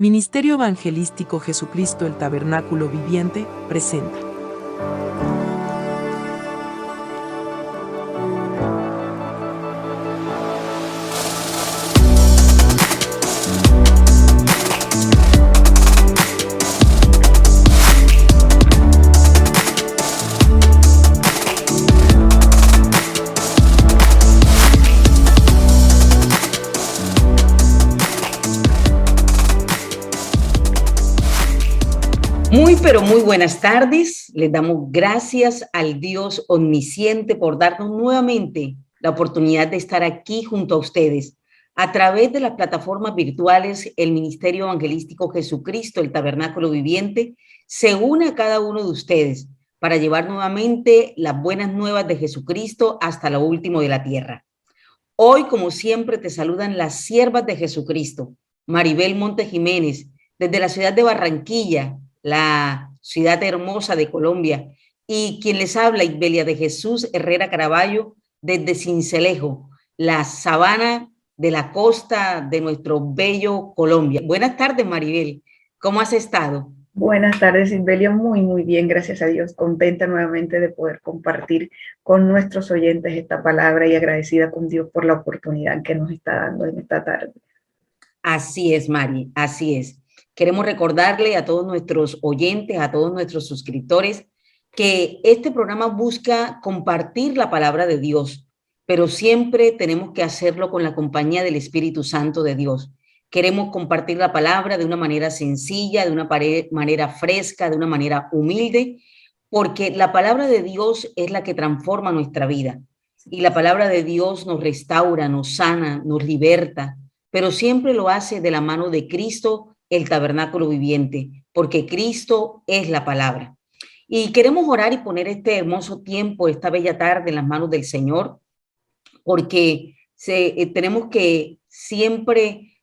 Ministerio Evangelístico Jesucristo el Tabernáculo Viviente presenta. Pero muy buenas tardes. Les damos gracias al Dios omnisciente por darnos nuevamente la oportunidad de estar aquí junto a ustedes. A través de las plataformas virtuales, el Ministerio Evangelístico Jesucristo, el Tabernáculo Viviente, se une a cada uno de ustedes para llevar nuevamente las buenas nuevas de Jesucristo hasta lo último de la tierra. Hoy, como siempre, te saludan las siervas de Jesucristo, Maribel Montes Jiménez, desde la ciudad de Barranquilla, la ciudad hermosa de Colombia, y quien les habla, Isbelia de Jesús Herrera Caraballo, desde Sincelejo, la sabana de la costa de nuestro bello Colombia. Buenas tardes, Maribel. ¿Cómo has estado? Buenas tardes, Isbelia. Muy bien, gracias a Dios. Contenta nuevamente de poder compartir con nuestros oyentes esta palabra y agradecida con Dios por la oportunidad que nos está dando en esta tarde. Así es, Mari, así es. Queremos recordarle a todos nuestros oyentes, a todos nuestros suscriptores, que este programa busca compartir la palabra de Dios, pero siempre tenemos que hacerlo con la compañía del Espíritu Santo de Dios. Queremos compartir la palabra de una manera sencilla, de una manera fresca, de una manera humilde, porque la palabra de Dios es la que transforma nuestra vida. Y la palabra de Dios nos restaura, nos sana, nos liberta, pero siempre lo hace de la mano de Cristo, el tabernáculo viviente, porque Cristo es la palabra. Y queremos orar y poner este hermoso tiempo, esta bella tarde en las manos del Señor, porque tenemos que siempre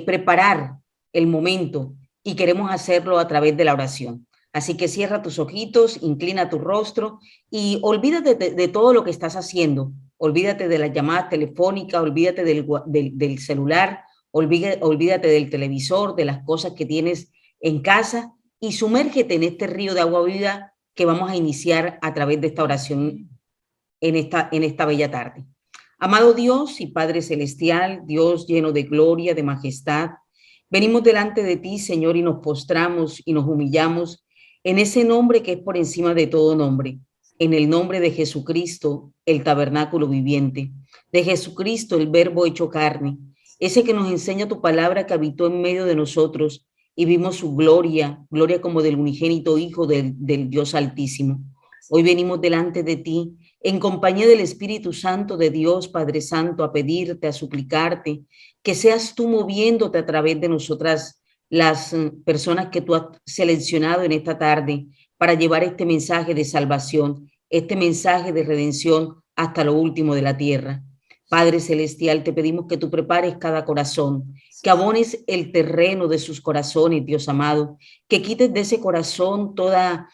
preparar el momento y queremos hacerlo a través de la oración. Así que cierra tus ojitos, inclina tu rostro y olvídate de todo lo que estás haciendo. Olvídate de las llamadas telefónicas, olvídate del celular, olvídate del televisor, de las cosas que tienes en casa y sumérgete en este río de agua viva que vamos a iniciar a través de esta oración en esta bella tarde. Amado Dios y Padre Celestial, Dios lleno de gloria, de majestad, venimos delante de ti, Señor, y nos postramos y nos humillamos en ese nombre que es por encima de todo nombre, en el nombre de Jesucristo, el tabernáculo viviente, de Jesucristo, el verbo hecho carne, ese que nos enseña tu palabra que habitó en medio de nosotros y vimos su gloria, gloria como del unigénito Hijo del Dios Altísimo. Hoy venimos delante de ti en compañía del Espíritu Santo de Dios, Padre Santo, a pedirte, a suplicarte, que seas tú moviéndote a través de nosotras, las personas que tú has seleccionado en esta tarde para llevar este mensaje de salvación, este mensaje de redención hasta lo último de la tierra. Padre Celestial, te pedimos que tú prepares cada corazón, que abones el terreno de sus corazones, Dios amado, que quites de ese corazón toda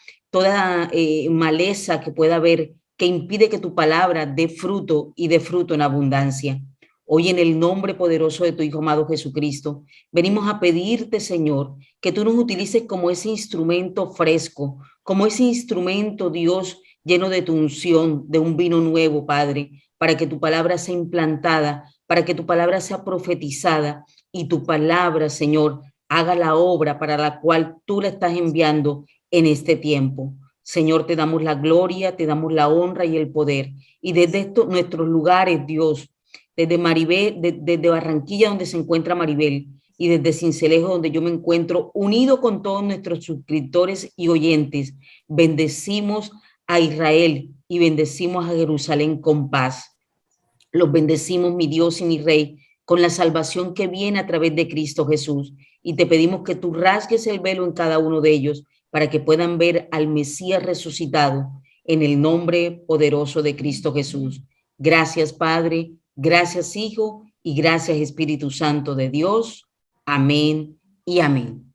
maleza que pueda haber, que impide que tu palabra dé fruto y dé fruto en abundancia. Hoy en el nombre poderoso de tu Hijo amado Jesucristo, venimos a pedirte, Señor, que tú nos utilices como ese instrumento fresco, como ese instrumento, Dios, lleno de tu unción, de un vino nuevo, Padre, para que tu palabra sea implantada, para que tu palabra sea profetizada y tu palabra, Señor, haga la obra para la cual tú la estás enviando en este tiempo. Señor, te damos la gloria, te damos la honra y el poder. Y desde nuestros lugares, Dios, desde Maribel, desde Barranquilla, donde se encuentra Maribel, y desde Sincelejo, donde yo me encuentro, unido con todos nuestros suscriptores y oyentes, bendecimos a Israel y bendecimos a Jerusalén con paz. Los bendecimos, mi Dios y mi Rey, con la salvación que viene a través de Cristo Jesús. Y te pedimos que tú rasgues el velo en cada uno de ellos para que puedan ver al Mesías resucitado en el nombre poderoso de Cristo Jesús. Gracias, Padre, gracias, Hijo, y gracias, Espíritu Santo de Dios. Amén y amén.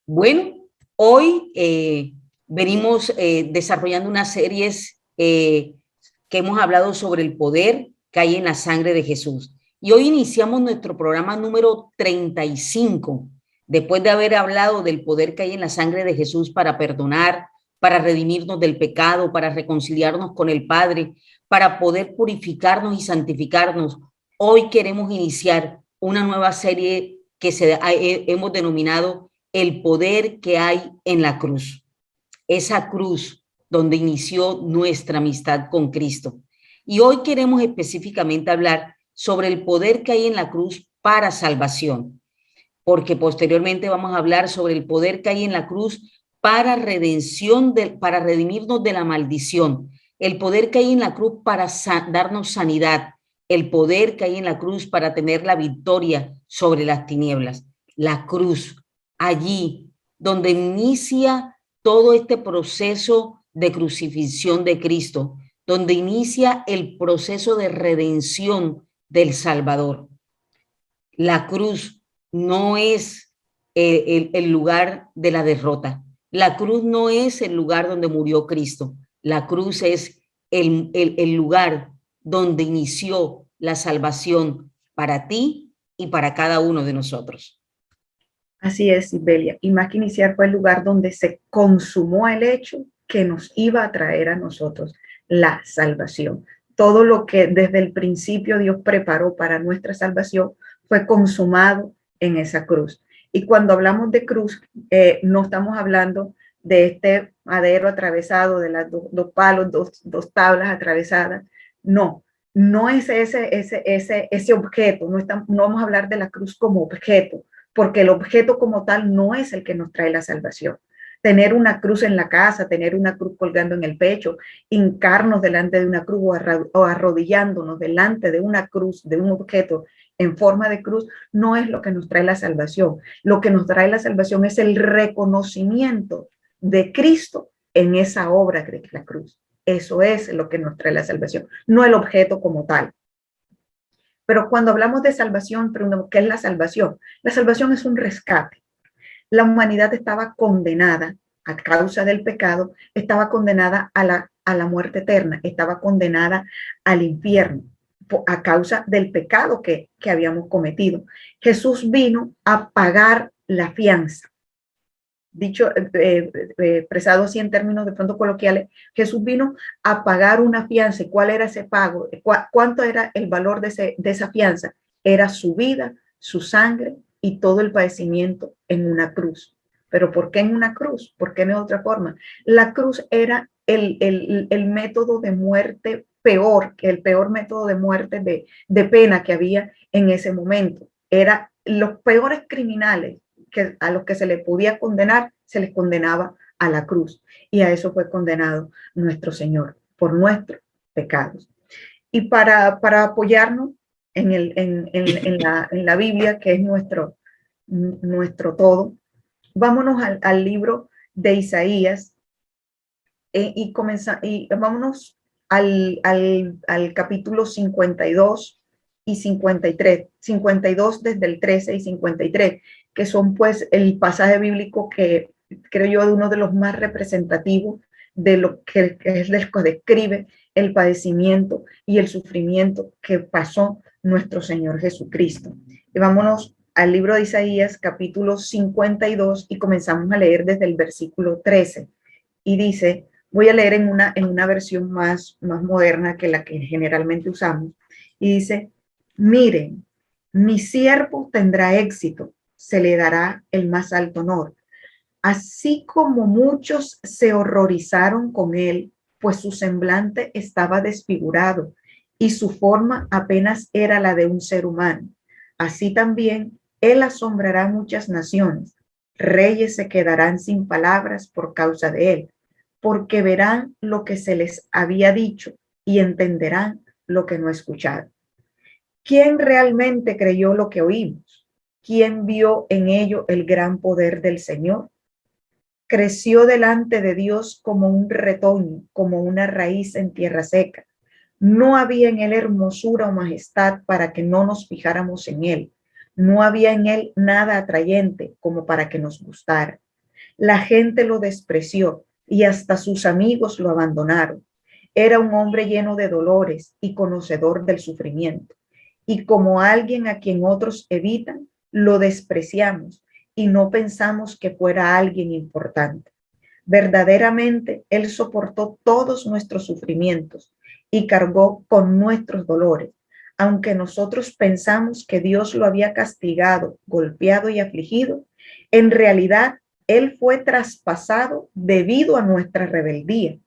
Bueno, hoy venimos desarrollando unas series que hemos hablado sobre el poder que hay en la sangre de Jesús. Y hoy iniciamos nuestro programa número 35, después de haber hablado del poder que hay en la sangre de Jesús para perdonar, para redimirnos del pecado, para reconciliarnos con el Padre, para poder purificarnos y santificarnos. Hoy queremos iniciar una nueva serie que hemos denominado El poder que hay en la cruz. Esa cruz donde inició nuestra amistad con Cristo. Y hoy queremos específicamente hablar sobre el poder que hay en la cruz para salvación, porque posteriormente vamos a hablar sobre el poder que hay en la cruz para redención, para redimirnos de la maldición, el poder que hay en la cruz para darnos sanidad, el poder que hay en la cruz para tener la victoria sobre las tinieblas. La cruz, allí donde inicia todo este proceso de crucifixión de Cristo, donde inicia el proceso de redención del Salvador. La cruz no es el lugar de la derrota. La cruz no es el lugar donde murió Cristo. La cruz es el lugar donde inició la salvación para ti y para cada uno de nosotros. Así es, Sibelia. Y más que iniciar fue el lugar donde se consumó el hecho que nos iba a traer a nosotros la salvación. Todo lo que desde el principio Dios preparó para nuestra salvación fue consumado en esa cruz. Y cuando hablamos de cruz, no estamos hablando de este madero atravesado, de las dos palos, dos tablas atravesadas. No, no es ese objeto. No vamos a hablar de la cruz como objeto, porque el objeto como tal no es el que nos trae la salvación. Tener una cruz en la casa, tener una cruz colgando en el pecho, hincarnos delante de una cruz o arrodillándonos delante de una cruz, de un objeto en forma de cruz, no es lo que nos trae la salvación. Lo que nos trae la salvación es el reconocimiento de Cristo en esa obra de la cruz. Eso es lo que nos trae la salvación, no el objeto como tal. Pero cuando hablamos de salvación, ¿qué es la salvación? La salvación es un rescate. La humanidad estaba condenada a causa del pecado, estaba condenada a la muerte eterna, estaba condenada al infierno a causa del pecado que habíamos cometido. Jesús vino a pagar la fianza. Dicho, expresado así en términos de pronto coloquiales, Jesús vino a pagar una fianza. ¿Cuál era ese pago? ¿Cuánto era el valor de esa fianza? Era su vida, su sangre y todo el padecimiento en una cruz. ¿Pero por qué en una cruz? ¿Por qué no de otra forma? La cruz era el método de muerte peor, el peor método de muerte, de pena que había en ese momento. Era los peores criminales a los que se les podía condenar, se les condenaba a la cruz. Y a eso fue condenado nuestro Señor por nuestros pecados. Y para apoyarnos en la Biblia, que es nuestro todo, vámonos al libro de Isaías y vámonos al capítulo 52 y 53, 52 desde el 13 y 53, que son pues el pasaje bíblico que creo yo de uno de los más representativos de lo que describe el padecimiento y el sufrimiento que pasó nuestro Señor Jesucristo. Y vámonos al libro de Isaías, capítulo 52, y comenzamos a leer desde el versículo 13. Y dice, voy a leer en una versión más moderna que la que generalmente usamos, y dice, miren, mi siervo tendrá éxito, se le dará el más alto honor. Así como muchos se horrorizaron con él, pues su semblante estaba desfigurado y su forma apenas era la de un ser humano. Así también él asombrará a muchas naciones. Reyes se quedarán sin palabras por causa de él, porque verán lo que se les había dicho y entenderán lo que no escucharon. ¿Quién realmente creyó lo que oímos? ¿Quién vio en ello el gran poder del Señor? Creció delante de Dios como un retoño, como una raíz en tierra seca. No había en él hermosura o majestad para que no nos fijáramos en él. No había en él nada atrayente como para que nos gustara. La gente lo despreció y hasta sus amigos lo abandonaron. Era un hombre lleno de dolores y conocedor del sufrimiento. y como alguien a quien otros evitan, lo despreciamos y no pensamos que fuera alguien importante. Verdaderamente, Él soportó todos nuestros sufrimientos y cargó con nuestros dolores. Aunque nosotros pensamos que Dios lo había castigado, golpeado y afligido, en realidad Él fue traspasado debido a nuestra rebeldía.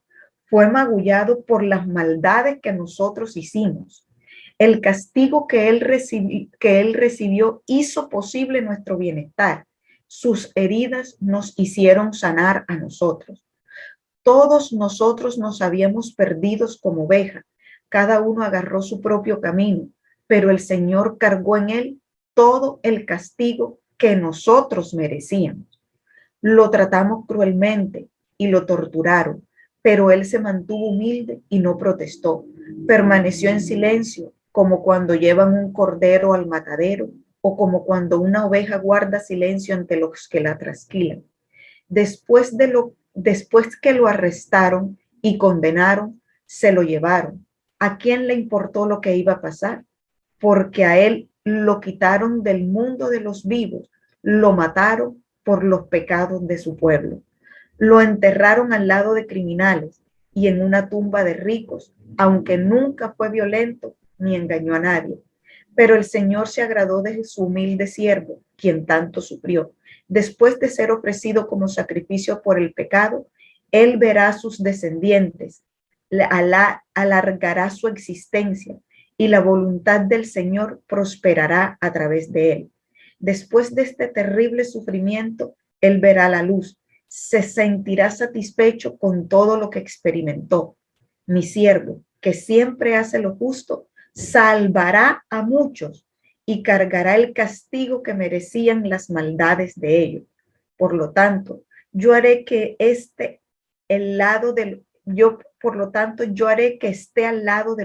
Fue magullado por las maldades que nosotros hicimos. El castigo que él recibió hizo posible nuestro bienestar. Sus heridas nos hicieron sanar a nosotros. Todos nosotros nos habíamos perdido como ovejas. Cada uno agarró su propio camino, pero el Señor cargó en él todo el castigo que nosotros merecíamos. Lo tratamos cruelmente y lo torturaron, pero él se mantuvo humilde y no protestó. Permaneció en silencio, como cuando llevan un cordero al matadero o como cuando una oveja guarda silencio ante los que la trasquilan. Después que lo arrestaron y condenaron, se lo llevaron. ¿A quién le importó lo que iba a pasar? Porque a él lo quitaron del mundo de los vivos, lo mataron por los pecados de su pueblo. Lo enterraron al lado de criminales y en una tumba de ricos, aunque nunca fue violento ni engañó a nadie. Pero el Señor se agradó de su humilde siervo, quien tanto sufrió. Después de ser ofrecido como sacrificio por el pecado, Él verá a sus descendientes, alargará su existencia y la voluntad del Señor prosperará a través de Él. Después de este terrible sufrimiento, Él verá la luz, se sentirá satisfecho con todo lo que experimentó. Mi siervo, que siempre hace lo justo, salvará a muchos y cargará el castigo que merecían las maldades de ellos. Por lo tanto, yo haré que esté al lado de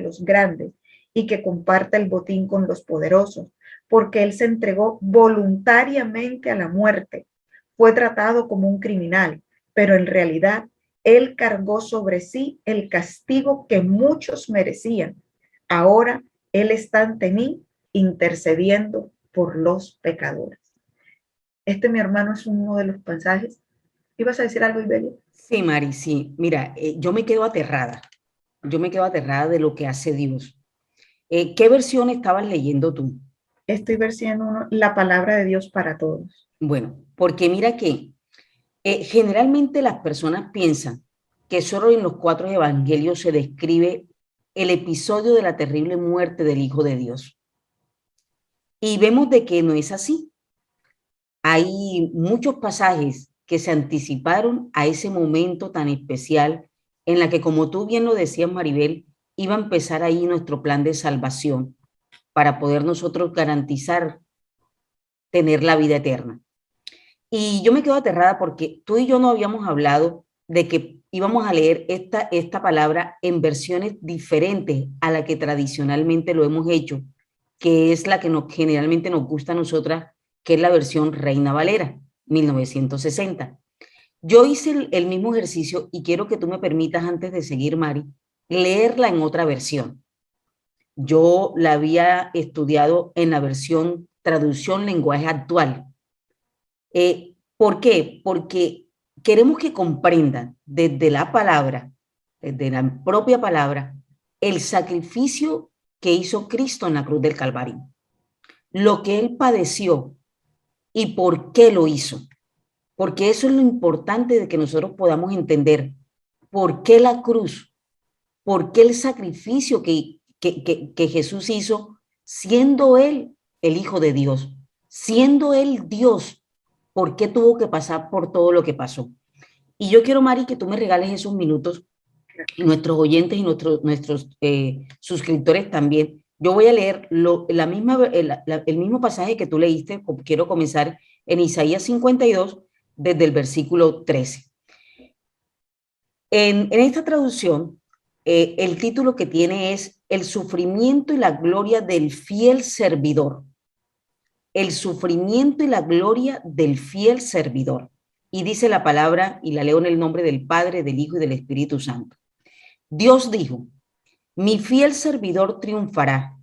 los grandes y que comparta el botín con los poderosos, porque él se entregó voluntariamente a la muerte. Fue tratado como un criminal, pero en realidad él cargó sobre sí el castigo que muchos merecían. Ahora Él está ante mí intercediendo por los pecadores. Este, mi hermano, es uno de los pasajes. ¿Ibas a decir algo, Ibelia? Sí, Mari, sí. Mira, yo me quedo aterrada. Yo me quedo aterrada de lo que hace Dios. ¿Qué versión estabas leyendo tú? Estoy versiendo la palabra de Dios para todos. Bueno, porque mira que generalmente las personas piensan que solo en los 4 evangelios se describe el episodio de la terrible muerte del Hijo de Dios. Y vemos de que no es así. Hay muchos pasajes que se anticiparon a ese momento tan especial en la que, como tú bien lo decías, Maribel, iba a empezar ahí nuestro plan de salvación para poder nosotros garantizar tener la vida eterna. Y yo me quedo aterrada porque tú y yo no habíamos hablado de que íbamos a leer esta palabra en versiones diferentes a la que tradicionalmente lo hemos hecho, que es la que generalmente nos gusta a nosotras, que es la versión Reina Valera, 1960. Yo hice el mismo ejercicio y quiero que tú me permitas, antes de seguir, Mari, leerla en otra versión. Yo la había estudiado en la versión traducción lenguaje actual. ¿Por qué? Porque queremos que comprendan desde la palabra, desde la propia palabra, el sacrificio que hizo Cristo en la cruz del Calvario, lo que Él padeció y por qué lo hizo. Porque eso es lo importante de que nosotros podamos entender por qué la cruz, por qué el sacrificio que Jesús hizo, siendo Él el Hijo de Dios, siendo Él Dios, por qué tuvo que pasar por todo lo que pasó. Y yo quiero, Mari, que tú me regales esos minutos, y nuestros oyentes y nuestros suscriptores también. Yo voy a leer el mismo pasaje que tú leíste. Quiero comenzar en Isaías 52, desde el versículo 13. En esta traducción, el título que tiene es El sufrimiento y la gloria del fiel servidor. El sufrimiento y la gloria del fiel servidor. Y dice la palabra, y la leo en el nombre del Padre, del Hijo y del Espíritu Santo. Dios dijo: mi fiel servidor triunfará.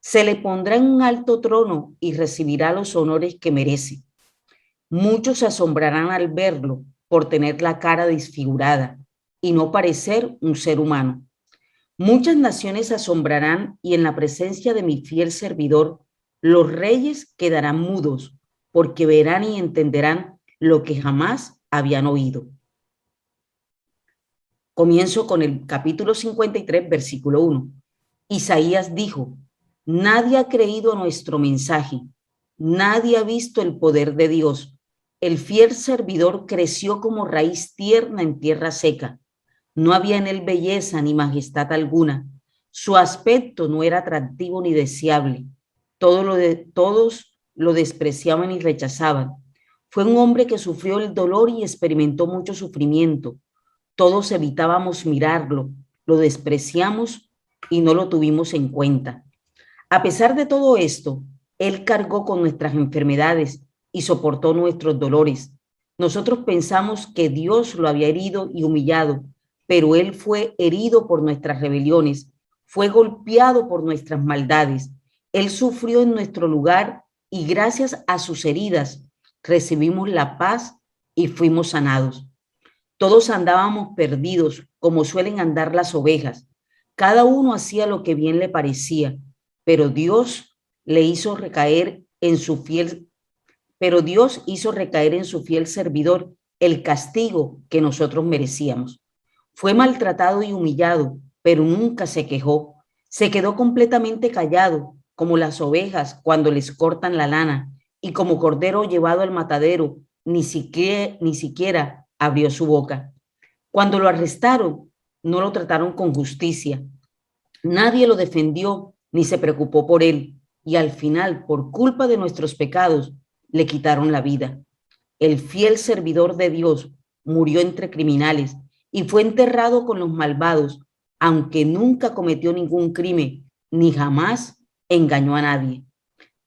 Se le pondrá en un alto trono y recibirá los honores que merece. Muchos se asombrarán al verlo por tener la cara desfigurada y no parecer un ser humano. Muchas naciones se asombrarán y en la presencia de mi fiel servidor, los reyes quedarán mudos porque verán y entenderán lo que jamás habían oído. Comienzo con el capítulo 53, versículo 1. Isaías dijo: nadie ha creído a nuestro mensaje, nadie ha visto el poder de Dios. El fiel servidor creció como raíz tierna en tierra seca. No había en él belleza ni majestad alguna. Su aspecto no era atractivo ni deseable. Todos lo despreciaban y rechazaban. Fue un hombre que sufrió el dolor y experimentó mucho sufrimiento. Todos evitábamos mirarlo, lo despreciamos y no lo tuvimos en cuenta. A pesar de todo esto, él cargó con nuestras enfermedades y soportó nuestros dolores. Nosotros pensamos que Dios lo había herido y humillado, pero él fue herido por nuestras rebeliones, fue golpeado por nuestras maldades. Él sufrió en nuestro lugar y gracias a sus heridas recibimos la paz y fuimos sanados. Todos andábamos perdidos, como suelen andar las ovejas. Cada uno hacía lo que bien le parecía, pero Dios hizo recaer en su fiel servidor el castigo que nosotros merecíamos. Fue maltratado y humillado, pero nunca se quejó. Se quedó completamente callado, como las ovejas cuando les cortan la lana, y como cordero llevado al matadero, ni siquiera abrió su boca. Cuando lo arrestaron, no lo trataron con justicia. Nadie lo defendió ni se preocupó por él, y al final, por culpa de nuestros pecados, le quitaron la vida. El fiel servidor de Dios murió entre criminales y fue enterrado con los malvados, aunque nunca cometió ningún crimen ni jamás engañó a nadie.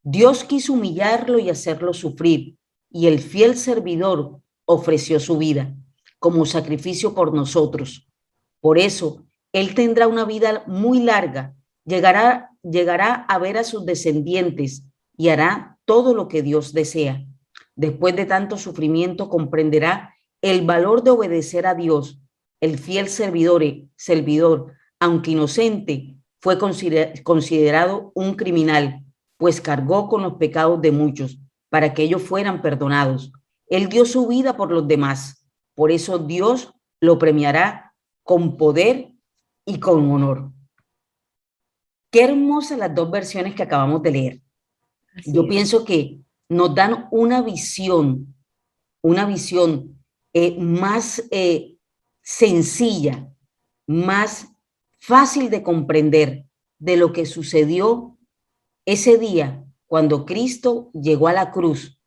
Dios quiso humillarlo y hacerlo sufrir, y el fiel servidor ofreció su vida como sacrificio por nosotros. Por eso, él tendrá una vida muy larga, llegará a ver a sus descendientes y hará todo lo que Dios desea. Después de tanto sufrimiento, comprenderá el valor de obedecer a Dios. El fiel servidor, aunque inocente, fue considerado un criminal, pues cargó con los pecados de muchos para que ellos fueran perdonados. Él dio su vida por los demás. Por eso Dios lo premiará con poder y con honor. Qué hermosas las dos versiones que acabamos de leer. Yo pienso que nos dan una visión más sencilla, más fácil de comprender de lo que sucedió ese día cuando Cristo llegó a la cruz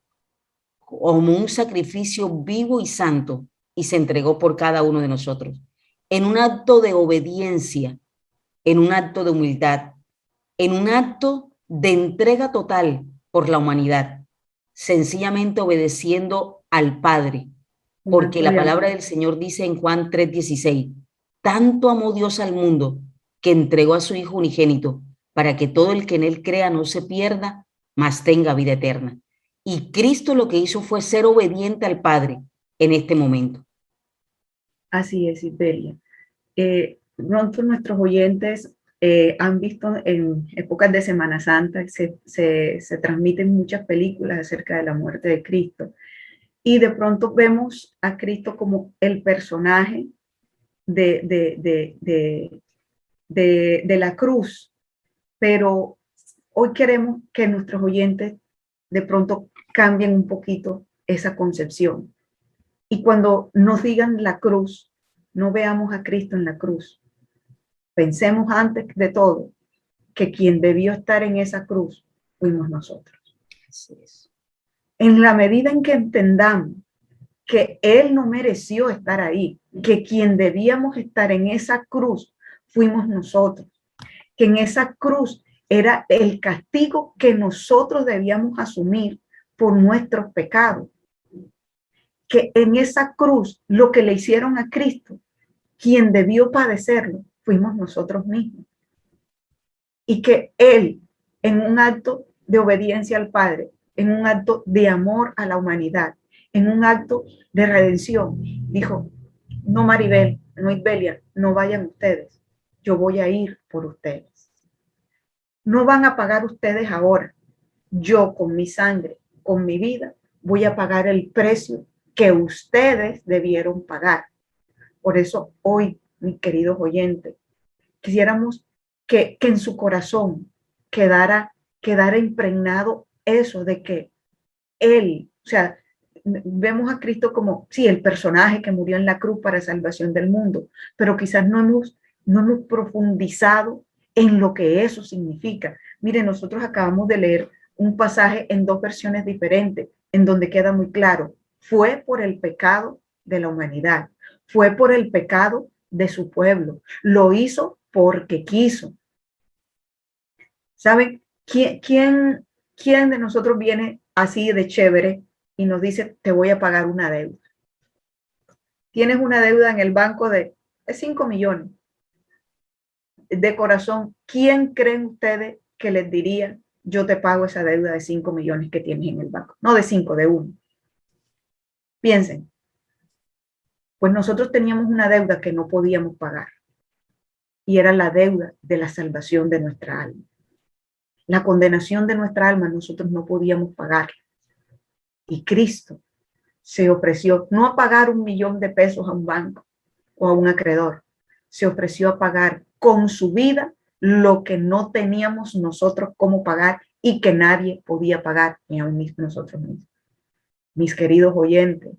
como un sacrificio vivo y santo y se entregó por cada uno de nosotros, en un acto de obediencia, en un acto de humildad, en un acto de entrega total por la humanidad, sencillamente obedeciendo al Padre, porque la palabra del Señor dice en Juan 3:16, tanto amó Dios al mundo que entregó a su Hijo unigénito para que todo el que en él crea no se pierda, mas tenga vida eterna. Y Cristo lo que hizo fue ser obediente al Padre en este momento. Así es, Isbelia. Pronto nuestros oyentes han visto en épocas de Semana Santa, se transmiten muchas películas acerca de la muerte de Cristo. Y de pronto vemos a Cristo como el personaje de la cruz. Pero hoy queremos que nuestros oyentes de pronto cambien un poquito esa concepción. Y cuando nos digan la cruz, no veamos a Cristo en la cruz. Pensemos antes de todo que quien debió estar en esa cruz fuimos nosotros. Así es. En la medida en que entendamos que Él no mereció estar ahí, que quien debíamos estar en esa cruz fuimos nosotros, que en esa cruz era el castigo que nosotros debíamos asumir por nuestros pecados, que en esa cruz lo que le hicieron a Cristo, quien debió padecerlo, fuimos nosotros mismos. Y que Él en un acto de obediencia al Padre, en un acto de amor a la humanidad, en un acto de redención. Dijo, no Maribel, no Isbelia, no vayan ustedes, yo voy a ir por ustedes. No van a pagar ustedes ahora, yo con mi sangre, con mi vida, voy a pagar el precio que ustedes debieron pagar. Por eso hoy, mis queridos oyentes, quisiéramos que en su corazón quedara impregnado eso de que Él, o sea, vemos a Cristo como, sí, el personaje que murió en la cruz para salvación del mundo, pero quizás no hemos profundizado en lo que eso significa. Miren, nosotros acabamos de leer un pasaje en dos versiones diferentes, en donde queda muy claro, fue por el pecado de la humanidad, fue por el pecado de su pueblo, lo hizo porque quiso. ¿Saben? ¿Quién de nosotros viene así de chévere y nos dice, te voy a pagar una deuda? Tienes una deuda en el banco de 5 millones. De corazón, ¿quién creen ustedes que les diría, yo te pago esa deuda de 5 millones que tienes en el banco? No de 5, de 1. Piensen, pues nosotros teníamos una deuda que no podíamos pagar y era la deuda de la salvación de nuestra alma. La condenación de nuestra alma nosotros no podíamos pagar. Y Cristo se ofreció no a pagar 1 millón de pesos a un banco o a un acreedor, se ofreció a pagar con su vida lo que no teníamos nosotros cómo pagar y que nadie podía pagar, ni aún nosotros mismos. Mis queridos oyentes,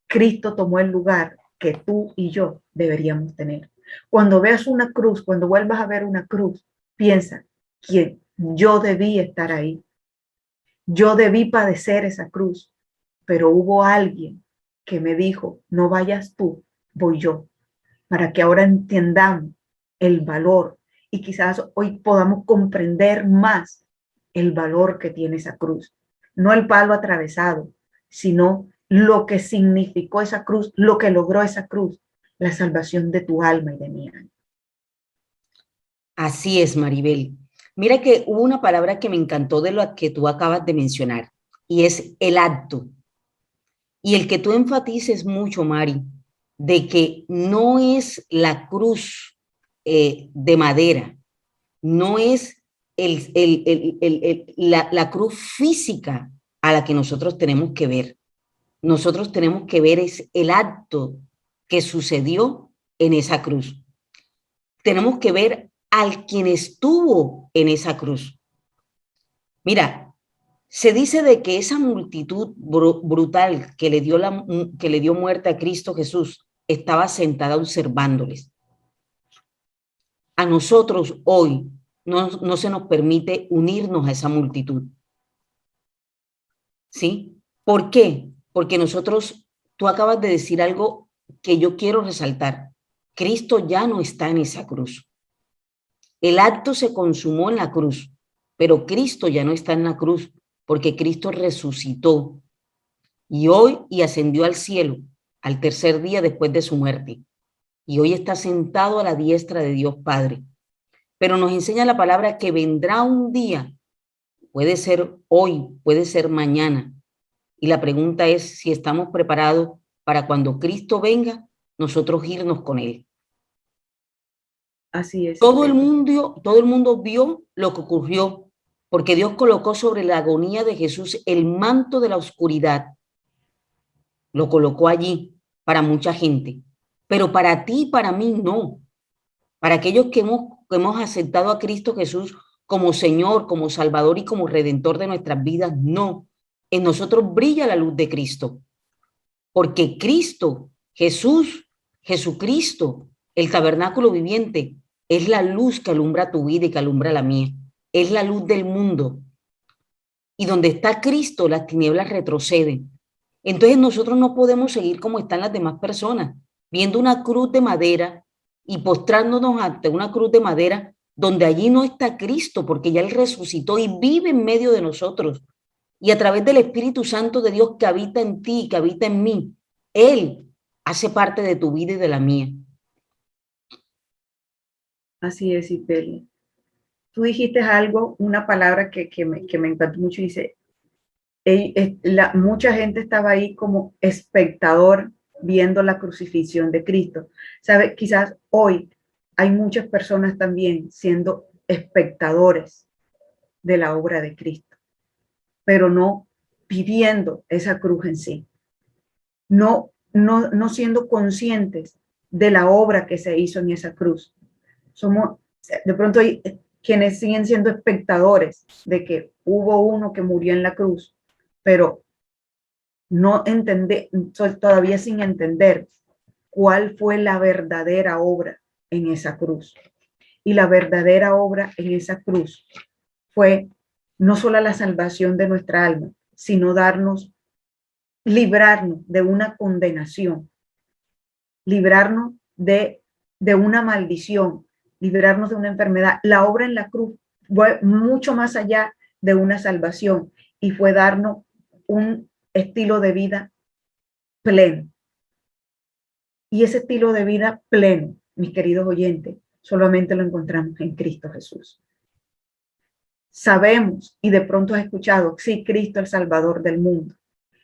Cristo tomó el lugar que tú y yo deberíamos tener. Cuando veas una cruz, cuando vuelvas a ver una cruz, piensa, ¿quién? Yo debí estar ahí. Yo debí padecer esa cruz, pero hubo alguien que me dijo, no vayas tú, voy yo, para que ahora entendamos el valor y quizás hoy podamos comprender más el valor que tiene esa cruz. No el palo atravesado, sino lo que significó esa cruz, lo que logró esa cruz, la salvación de tu alma y de mi alma. Así es, Maribel. Mira que hubo una palabra que me encantó de lo que tú acabas de mencionar, y es el acto. Y el que tú enfatices mucho, Mari, de que no es la cruz de madera, no es la cruz física a la que nosotros tenemos que ver. Nosotros tenemos que ver es el acto que sucedió en esa cruz. Tenemos que ver al quien estuvo en esa cruz. Mira, se dice de que esa multitud brutal que le dio muerte a Cristo Jesús estaba sentada observándoles. A nosotros hoy no se nos permite unirnos a esa multitud. ¿Sí? ¿Por qué? Porque nosotros, tú acabas de decir algo que yo quiero resaltar. Cristo ya no está en esa cruz. El acto se consumó en la cruz, pero Cristo ya no está en la cruz porque Cristo resucitó y ascendió al cielo al tercer día después de su muerte. Y hoy está sentado a la diestra de Dios Padre. Pero nos enseña la palabra que vendrá un día, puede ser hoy, puede ser mañana. Y la pregunta es si estamos preparados para cuando Cristo venga, nosotros irnos con Él. Así es. Todo el mundo vio lo que ocurrió, porque Dios colocó sobre la agonía de Jesús el manto de la oscuridad. Lo colocó allí para mucha gente, pero para ti y para mí no. Para aquellos que hemos aceptado a Cristo Jesús como Señor, como Salvador y como Redentor de nuestras vidas, no. En nosotros brilla la luz de Cristo, porque Cristo, Jesús, Jesucristo, el tabernáculo viviente, es la luz que alumbra tu vida y que alumbra la mía. Es la luz del mundo. Y donde está Cristo, las tinieblas retroceden. Entonces nosotros no podemos seguir como están las demás personas, viendo una cruz de madera y postrándonos ante una cruz de madera donde allí no está Cristo, porque ya Él resucitó y vive en medio de nosotros. Y a través del Espíritu Santo de Dios que habita en ti, que habita en mí, Él hace parte de tu vida y de la mía. Así es, Isbelia. tú dijiste algo, una palabra que me encantó mucho, dice, mucha gente estaba ahí como espectador viendo la crucifixión de Cristo. ¿Sabe? Quizás hoy hay muchas personas también siendo espectadores de la obra de Cristo, pero no viviendo esa cruz en sí, no siendo conscientes de la obra que se hizo en esa cruz. Somos, de pronto hay quienes siguen siendo espectadores de que hubo uno que murió en la cruz, pero no entender, todavía sin entender cuál fue la verdadera obra en esa cruz. Y la verdadera obra en esa cruz fue no solo la salvación de nuestra alma, sino librarnos de una condenación, librarnos de una maldición, librarnos de una enfermedad. La obra en la cruz fue mucho más allá de una salvación y fue darnos un estilo de vida pleno. Y ese estilo de vida pleno, mis queridos oyentes, solamente lo encontramos en Cristo Jesús. Sabemos, y de pronto has escuchado, sí, Cristo el Salvador del mundo.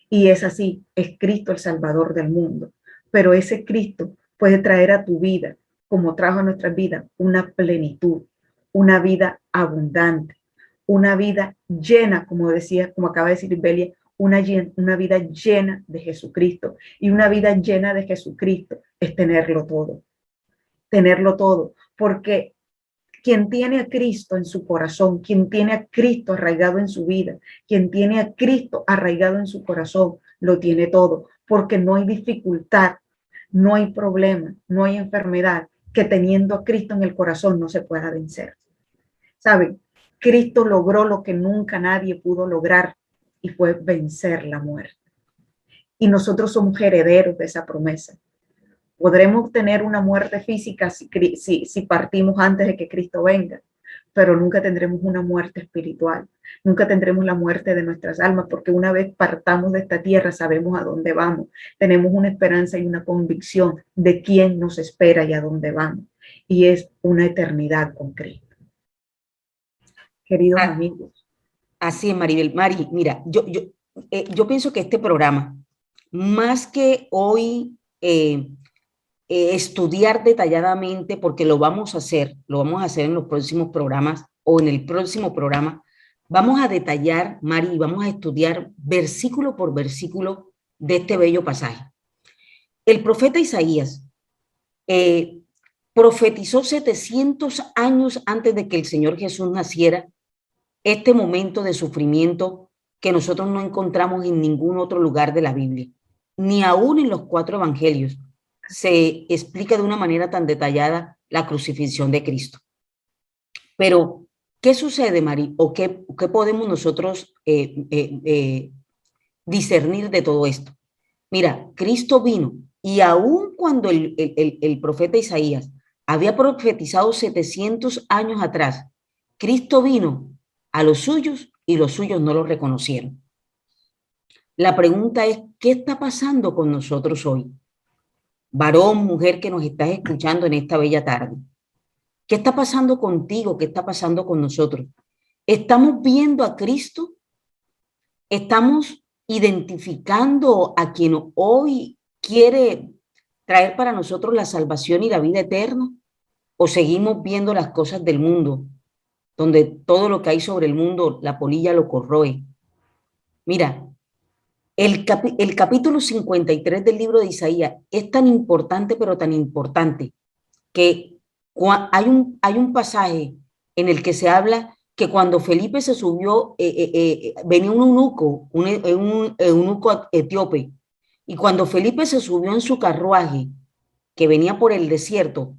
Y es así, es Cristo el Salvador del mundo. Pero ese Cristo puede traer a tu vida, como trajo a nuestra vida, una plenitud, una vida abundante, una vida llena, como decía, como acaba de decir Belia, una vida llena de Jesucristo. Y una vida llena de Jesucristo es tenerlo todo, porque quien tiene a Cristo en su corazón, quien tiene a Cristo arraigado en su vida, quien tiene a Cristo arraigado en su corazón, lo tiene todo, porque no hay dificultad, no hay problema, no hay enfermedad que teniendo a Cristo en el corazón no se pueda vencer. ¿Saben? Cristo logró lo que nunca nadie pudo lograr y fue vencer la muerte. Y nosotros somos herederos de esa promesa. Podremos tener una muerte física si partimos antes de que Cristo venga, pero nunca tendremos una muerte espiritual, nunca tendremos la muerte de nuestras almas, porque una vez partamos de esta tierra sabemos a dónde vamos, tenemos una esperanza y una convicción de quién nos espera y a dónde vamos, y es una eternidad con Cristo. Queridos amigos. Así es, Maribel. Mari, mira, yo pienso que este programa, más que hoy estudiar detalladamente, porque lo vamos a hacer en los próximos programas o en el próximo programa, vamos a detallar, Mari, y vamos a estudiar versículo por versículo de este bello pasaje. El profeta Isaías profetizó 700 años antes de que el Señor Jesús naciera este momento de sufrimiento que nosotros no encontramos en ningún otro lugar de la Biblia, ni aún en los 4 evangelios se explica de una manera tan detallada la crucifixión de Cristo. Pero, ¿qué sucede, Mari? ¿O qué podemos nosotros discernir de todo esto? Mira, Cristo vino y aún cuando el profeta Isaías había profetizado 700 años atrás, Cristo vino a los suyos y los suyos no lo reconocieron. La pregunta es, ¿qué está pasando con nosotros hoy? Varón, mujer que nos estás escuchando en esta bella tarde. ¿Qué está pasando contigo? ¿Qué está pasando con nosotros? ¿Estamos viendo a Cristo? ¿Estamos identificando a quien hoy quiere traer para nosotros la salvación y la vida eterna? ¿O seguimos viendo las cosas del mundo, donde todo lo que hay sobre el mundo, la polilla lo corroe? Mira, el capítulo 53 del libro de Isaías es tan importante, pero tan importante, que hay un pasaje en el que se habla que cuando Felipe se subió, venía un eunuco etíope, y cuando Felipe se subió en su carruaje, que venía por el desierto,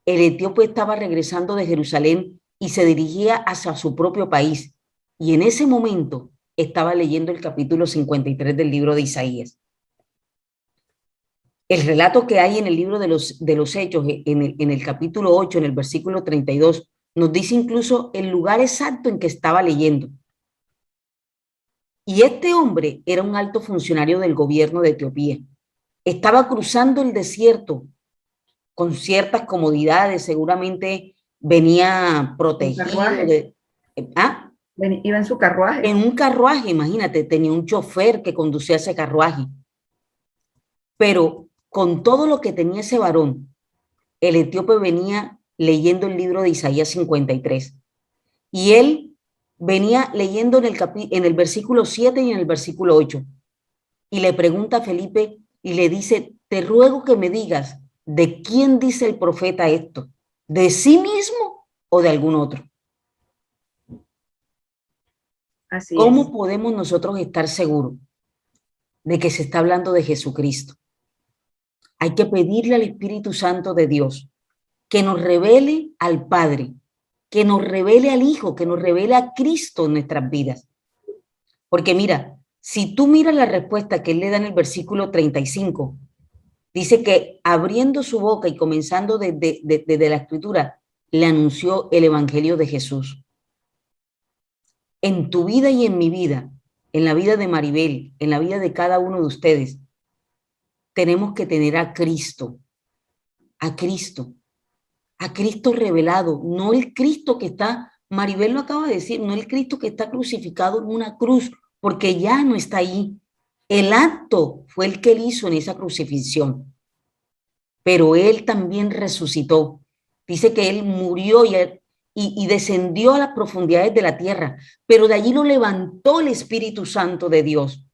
el etíope estaba regresando de Jerusalén y se dirigía hacia su propio país, y en ese momento estaba leyendo el capítulo 53 del libro de Isaías. El relato que hay en el libro de los Hechos, en el capítulo 8, en el versículo 32, nos dice incluso el lugar exacto en que estaba leyendo. Y este hombre era un alto funcionario del gobierno de Etiopía. Estaba cruzando el desierto con ciertas comodidades, seguramente venía Un protegido carruaje. de... Iba en su carruaje. En un carruaje, imagínate, tenía un chofer que conducía ese carruaje. Pero con todo lo que tenía ese varón, el etíope venía leyendo el libro de Isaías 53. Y él venía leyendo en el versículo 7 y en el versículo 8. Y le pregunta a Felipe y le dice, te ruego que me digas, ¿de quién dice el profeta esto? ¿De sí mismo o de algún otro? Así es. ¿Cómo podemos nosotros estar seguros de que se está hablando de Jesucristo? Hay que pedirle al Espíritu Santo de Dios que nos revele al Padre, que nos revele al Hijo, que nos revele a Cristo en nuestras vidas. Porque mira, si tú miras la respuesta que él le da en el versículo 35, dice que abriendo su boca y comenzando desde la escritura, le anunció el Evangelio de Jesús. En tu vida y en mi vida, en la vida de Maribel, en la vida de cada uno de ustedes, tenemos que tener a Cristo, a Cristo, a Cristo revelado, no el Cristo que está, Maribel lo acaba de decir, no el Cristo que está crucificado en una cruz, porque ya no está ahí. El acto fue el que él hizo en esa crucifixión, pero él también resucitó. Dice que él murió y descendió a las profundidades de la tierra, pero de allí lo levantó el Espíritu Santo de Dios.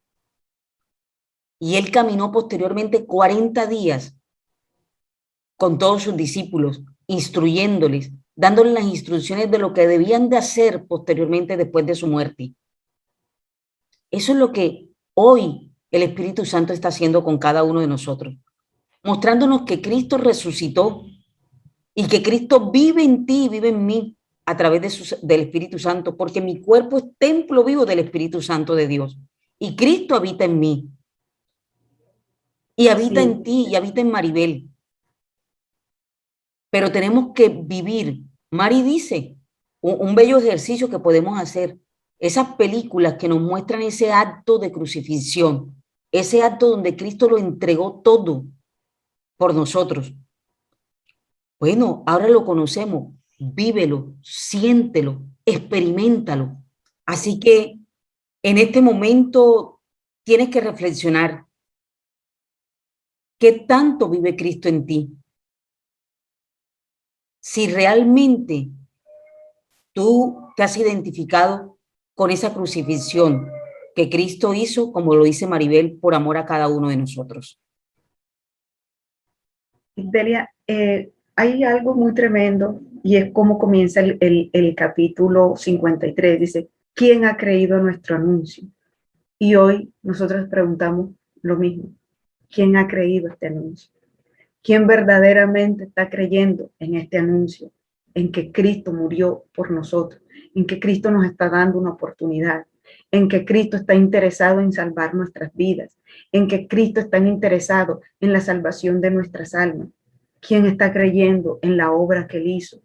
Y él caminó posteriormente 40 días con todos sus discípulos, instruyéndoles, dándoles las instrucciones de lo que debían de hacer posteriormente después de su muerte. Eso es lo que hoy el Espíritu Santo está haciendo con cada uno de nosotros, mostrándonos que Cristo resucitó y que Cristo vive en ti, vive en mí a través del Espíritu Santo, porque mi cuerpo es templo vivo del Espíritu Santo de Dios y Cristo habita en mí y habita en ti y habita en Maribel. Pero tenemos que vivir. Mari dice, un bello ejercicio que podemos hacer, esas películas que nos muestran ese acto de crucifixión, ese acto donde Cristo lo entregó todo por nosotros. Bueno, ahora lo conocemos, vívelo, siéntelo, experiméntalo. Así que en este momento tienes que reflexionar, ¿qué tanto vive Cristo en ti? Si realmente tú te has identificado con esa crucifixión que Cristo hizo, como lo dice Maribel, por amor a cada uno de nosotros. Delia, hay algo muy tremendo y es cómo comienza el capítulo 53. Dice, ¿quién ha creído nuestro anuncio? Y hoy nosotros preguntamos lo mismo. ¿Quién ha creído este anuncio? ¿Quién verdaderamente está creyendo en este anuncio? En que Cristo murió por nosotros, en que Cristo nos está dando una oportunidad, en que Cristo está interesado en salvar nuestras vidas, en que Cristo está interesado en la salvación de nuestras almas. ¿Quién está creyendo en la obra que él hizo?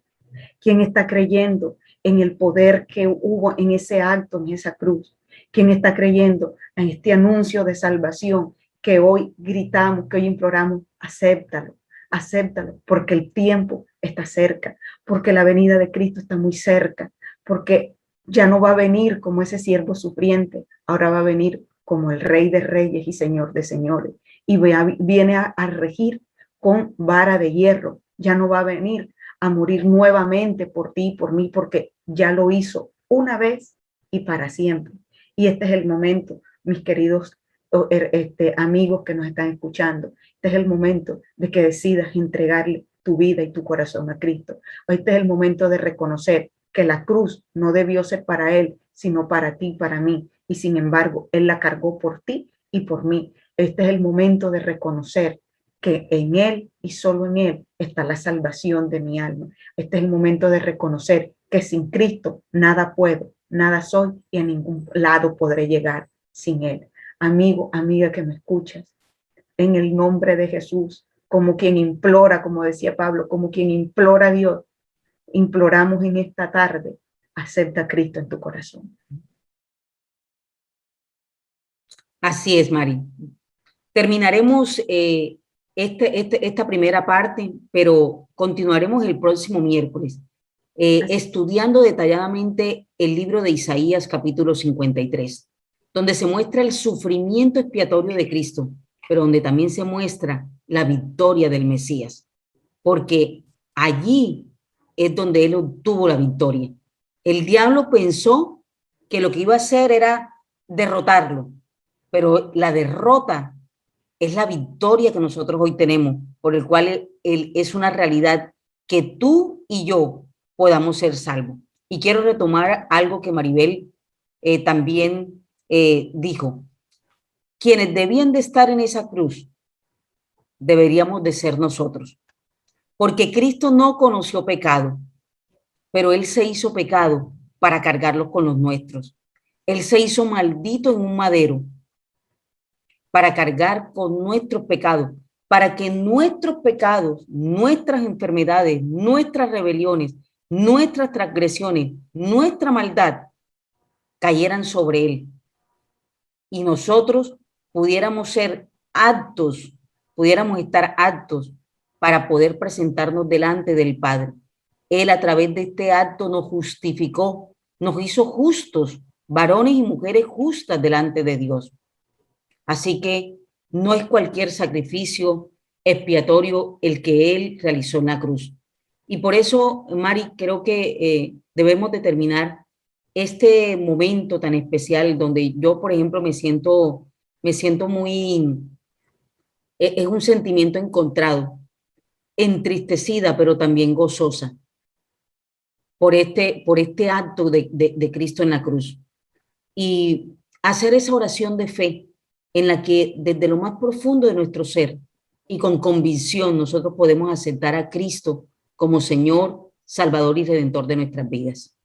¿Quién está creyendo en el poder que hubo en ese acto, en esa cruz? ¿Quién está creyendo en este anuncio de salvación que hoy gritamos, que hoy imploramos? Acéptalo, acéptalo, porque el tiempo está cerca, porque la venida de Cristo está muy cerca, porque ya no va a venir como ese siervo sufriente, ahora va a venir como el Rey de Reyes y Señor de Señores, y viene a regir con vara de hierro, ya no va a venir a morir nuevamente por ti, por mí, porque ya lo hizo una vez y para siempre. Y este es el momento, mis queridos amigos que nos están escuchando, este es el momento de que decidas entregarle tu vida y tu corazón a Cristo. Este es el momento de reconocer que la cruz no debió ser para Él, sino para ti, para mí. Y sin embargo, Él la cargó por ti y por mí. Este es el momento de reconocer que en Él y solo en Él está la salvación de mi alma. Este es el momento de reconocer que sin Cristo nada puedo, nada soy y a ningún lado podré llegar sin Él. Amigo, amiga que me escuchas, en el nombre de Jesús, como quien implora, como decía Pablo, como quien implora a Dios, imploramos en esta tarde, acepta a Cristo en tu corazón. Así es, Mari. Terminaremos esta primera parte, pero continuaremos el próximo miércoles. estudiando detalladamente el libro de Isaías capítulo 53, donde se muestra el sufrimiento expiatorio de Cristo, pero donde también se muestra la victoria del Mesías, porque allí es donde él obtuvo la victoria. El diablo pensó que lo que iba a hacer era derrotarlo, pero la derrota es la victoria que nosotros hoy tenemos, por el cual él es una realidad que tú y yo podamos ser salvos. Y quiero retomar algo que Maribel también dijo. Quienes debían de estar en esa cruz deberíamos de ser nosotros, porque Cristo no conoció pecado, pero Él se hizo pecado para cargarlo con los nuestros. Él se hizo maldito en un madero para cargar con nuestros pecados, para que nuestros pecados, nuestras enfermedades, nuestras rebeliones, nuestras transgresiones, nuestra maldad cayeran sobre Él y nosotros pudiéramos ser aptos, pudiéramos estar aptos para poder presentarnos delante del Padre. Él a través de este acto nos justificó, nos hizo justos, varones y mujeres justas delante de Dios. Así que no es cualquier sacrificio expiatorio el que Él realizó en la cruz. Y por eso, Mari, creo que debemos de terminar este momento tan especial donde yo, por ejemplo, me siento muy, es un sentimiento encontrado, entristecida, pero también gozosa por este acto de Cristo en la cruz. Y hacer esa oración de fe en la que desde lo más profundo de nuestro ser y con convicción nosotros podemos aceptar a Cristo como Señor, Salvador y Redentor de nuestras vidas.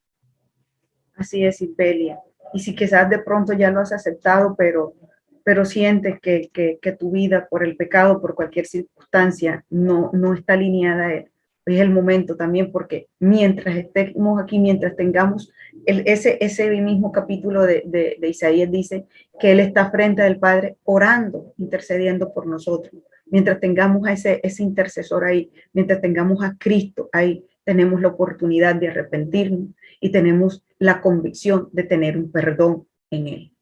Así es, Isbelia. Y si quizás de pronto ya lo has aceptado, pero sientes que tu vida por el pecado, por cualquier circunstancia, no está alineada a Él. Hoy es el momento también, porque mientras estemos aquí, mientras tengamos ese mismo capítulo de Isaías dice que Él está frente al Padre orando, intercediendo por nosotros. Mientras tengamos a ese intercesor ahí, mientras tengamos a Cristo ahí, tenemos la oportunidad de arrepentirnos y tenemos la convicción de tener un perdón en Él.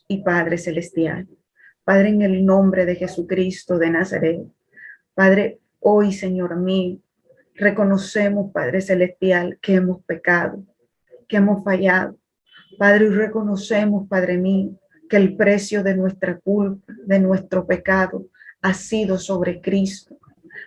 Y Padre Celestial, Padre, en el nombre de Jesucristo de Nazaret, Padre, hoy, Señor mío, reconocemos, Padre Celestial, que hemos pecado, que hemos fallado. Padre, y reconocemos, Padre mío, que el precio de nuestra culpa, de nuestro pecado, ha sido sobre Cristo.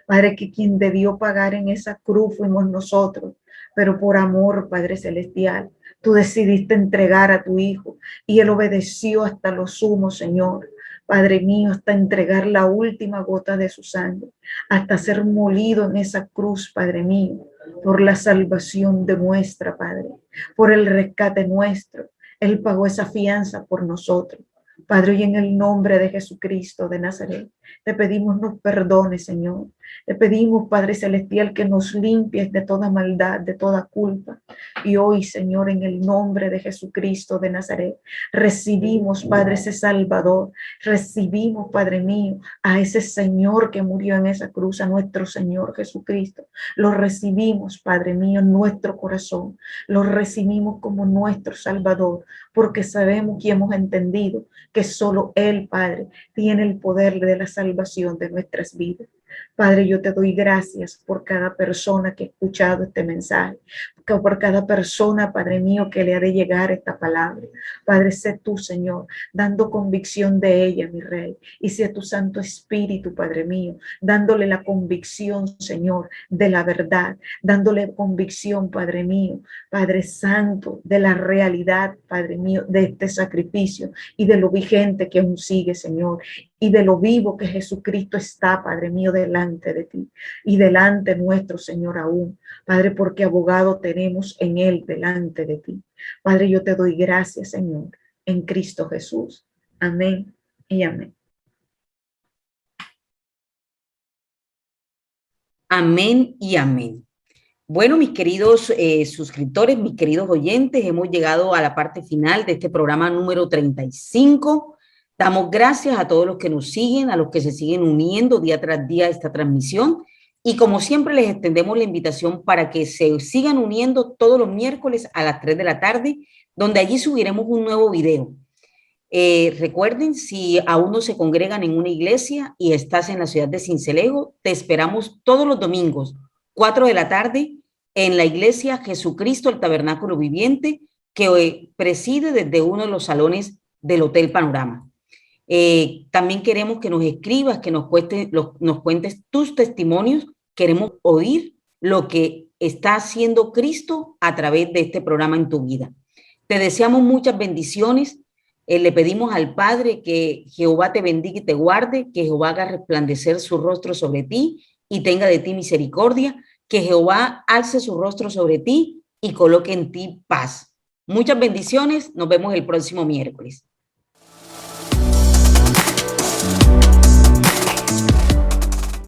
Padre, que quien debió pagar en esa cruz fuimos nosotros, pero por amor, Padre Celestial, tú decidiste entregar a tu Hijo y Él obedeció hasta lo sumo, Señor. Padre mío, hasta entregar la última gota de su sangre, hasta ser molido en esa cruz, Padre mío, por la salvación de nuestra, Padre, por el rescate nuestro. Él pagó esa fianza por nosotros. Padre, y en el nombre de Jesucristo de Nazaret, te pedimos nos perdones, Señor. Te pedimos, Padre Celestial, que nos limpies de toda maldad, de toda culpa. Y hoy, Señor, en el nombre de Jesucristo de Nazaret, recibimos, Padre, ese Salvador. Recibimos, Padre mío, a ese Señor que murió en esa cruz, a nuestro Señor Jesucristo. Lo recibimos, Padre mío, en nuestro corazón. Lo recibimos como nuestro Salvador, porque sabemos y hemos entendido que solo Él, Padre, tiene el poder de la salvación de nuestras vidas. Padre, yo te doy gracias por cada persona que ha escuchado este mensaje, por cada persona, Padre mío, que le ha de llegar esta palabra. Padre, sé tú, Señor, dando convicción de ella, mi Rey, y sé tu Santo Espíritu, Padre mío, dándole la convicción, Señor, de la verdad, dándole convicción, Padre mío, Padre Santo, de la realidad, Padre mío, de este sacrificio y de lo vigente que aún sigue, Señor, y de lo vivo que Jesucristo está, Padre mío, delante de ti y delante nuestro, Señor, aún. Padre, porque abogado tenemos en Él delante de ti. Padre, yo te doy gracias, Señor, en Cristo Jesús. Amén y amén. Amén y amén. Bueno, mis queridos suscriptores, mis queridos oyentes, hemos llegado a la parte final de este programa número 35. Damos gracias a todos los que nos siguen, a los que se siguen uniendo día tras día a esta transmisión. Y como siempre les extendemos la invitación para que se sigan uniendo todos los miércoles a las 3 de la tarde, donde allí subiremos un nuevo video. Recuerden, si aún no se congregan en una iglesia y estás en la ciudad de Sincelejo, te esperamos todos los domingos, 4 de la tarde, en la iglesia Jesucristo, el Tabernáculo Viviente, que preside desde uno de los salones del Hotel Panorama. También queremos que nos escribas, que nos cuentes tus testimonios. Queremos oír lo que está haciendo Cristo a través de este programa en tu vida. Te deseamos muchas bendiciones. Le pedimos al Padre que Jehová te bendiga y te guarde, que Jehová haga resplandecer su rostro sobre ti y tenga de ti misericordia, que Jehová alce su rostro sobre ti y coloque en ti paz. Muchas bendiciones. Nos vemos el próximo miércoles.